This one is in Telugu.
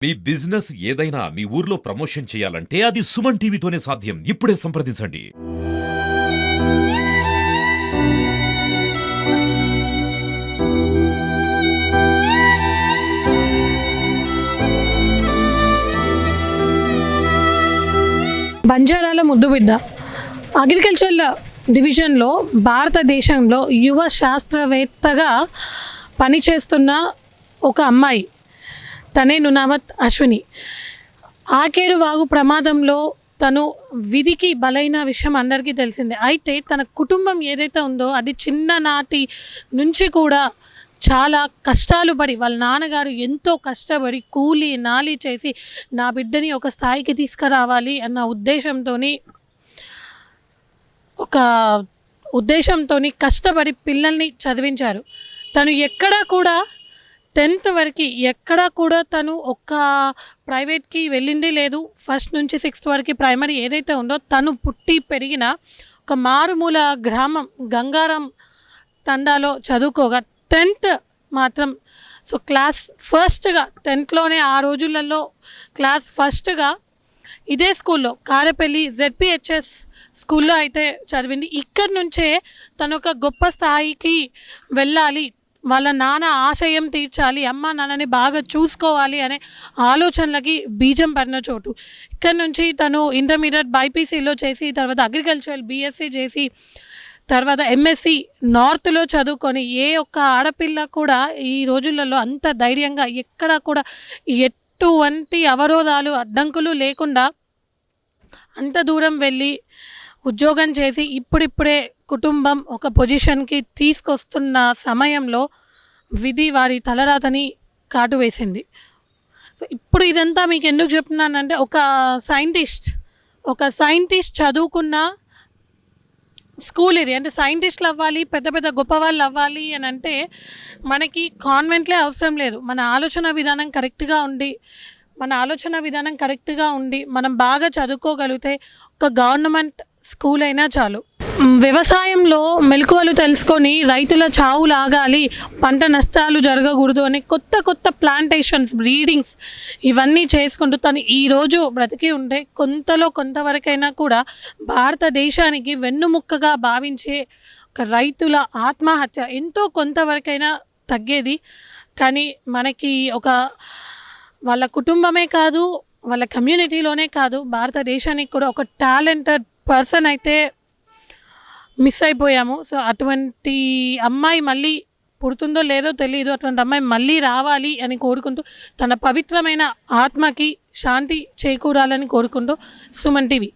మీ బిజినెస్ ఏదైనా మీ ఊర్లో ప్రమోషన్ చేయాలంటే అది సుమన్ టీవీతోనే సాధ్యం. ఇప్పుడే సంప్రదించండి. బంజారాల ముద్దుబిడ్డ అగ్రికల్చర్ డివిజన్లో భారతదేశంలో యువ శాస్త్రవేత్తగా పనిచేస్తున్న ఒక అమ్మాయి. తనే నునావత్ అశ్విని. ఆకేరు వాగు ప్రమాదంలో తను విధికి బలైన విషయం అందరికీ తెలిసిందే. అయితే తన కుటుంబం ఏదైతే ఉందో అది చిన్ననాటి నుంచి కూడా చాలా కష్టాలు పడి, వాళ్ళ నాన్నగారు ఎంతో కష్టపడి కూలీ నాలి చేసి నా బిడ్డని ఒక స్థాయికి తీసుకురావాలి అన్న ఉద్దేశంతో కష్టపడి పిల్లల్ని చదివించారు. తను ఎక్కడా కూడా 10th వరకు ఎక్కడా కూడా తను ఒక్క ప్రైవేట్కి వెళ్ళింది లేదు. ఫస్ట్ నుంచి 6th వరకు ప్రైమరీ ఏదైతే ఉందో తను పుట్టి పెరిగిన ఒక మారుమూల గ్రామం గంగారం తండాలో చదువుకోగా 10th మాత్రం క్లాస్ ఫస్ట్గా 10thలోనే ఆ రోజులలో క్లాస్ ఫస్ట్గా ఇదే స్కూల్లో కారేపల్లి ZPHS స్కూల్లో అయితే చదివింది. ఇక్కడి నుంచే తను ఒక గొప్ప స్థాయికి వెళ్ళాలి, వాళ్ళ నాన్న ఆశయం తీర్చాలి, అమ్మ నాన్నని బాగా చూసుకోవాలి అనే ఆలోచనలకి బీజం పడిన చోటు. ఇక్కడ నుంచి తను ఇంటర్మీడియట్ బైపీసీలో చేసి తర్వాత అగ్రికల్చరల్ BSc చేసి తర్వాత MSc నార్త్లో చదువుకొని ఏ ఒక్క ఆడపిల్ల కూడా ఈ రోజులలో అంత ధైర్యంగా ఎక్కడ కూడా ఎటువంటి అవరోధాలు అడ్డంకులు లేకుండా అంత దూరం వెళ్ళి ఉద్యోగం చేసి ఇప్పుడిప్పుడే కుటుంబం ఒక పొజిషన్కి తీసుకొస్తున్న సమయంలో విధి వారి తలరాతని కాటు వేసింది. ఇప్పుడు ఇదంతా మీకు ఎందుకు చెప్తున్నానంటే ఒక సైంటిస్ట్ చదువుకున్న స్కూల్ ఇది. అంటే సైంటిస్టులు అవ్వాలి, పెద్ద పెద్ద గొప్ప వాళ్ళు అవ్వాలి అని అంటే మనకి కాన్వెంట్లే అవసరం లేదు. మన ఆలోచన విధానం కరెక్ట్గా ఉండి మనం బాగా చదువుకోగలిగితే ఒక గవర్నమెంట్ స్కూల్ అయినా చాలు. వ్యవసాయంలో మెలకువలు తెలుసుకొని రైతుల చావులు ఆగాలి, పంట నష్టాలు జరగకూడదు అని కొత్త ప్లాంటేషన్స్, బ్రీడింగ్స్ ఇవన్నీ చేసుకుంటూ తను ఈరోజు బ్రతికి ఉంటే కొంతవరకైనా కూడా భారతదేశానికి వెన్నుముక్కగా భావించే ఒక రైతుల ఆత్మహత్య ఎంతో కొంతవరకైనా తగ్గేది. కానీ మనకి వాళ్ళ కుటుంబమే కాదు, వాళ్ళ కమ్యూనిటీలోనే కాదు, భారతదేశానికి కూడా ఒక టాలెంటెడ్ పర్సన్ అయితే మిస్ అయిపోయాము. అటువంటి అమ్మాయి మళ్ళీ పుడుతుందో లేదో తెలియదు. అటువంటి అమ్మాయి మళ్ళీ రావాలి అని కోరుకుంటూ తన పవిత్రమైన ఆత్మకి శాంతి చేకూరాలని కోరుకుంటూ సుమన్ టీవీ.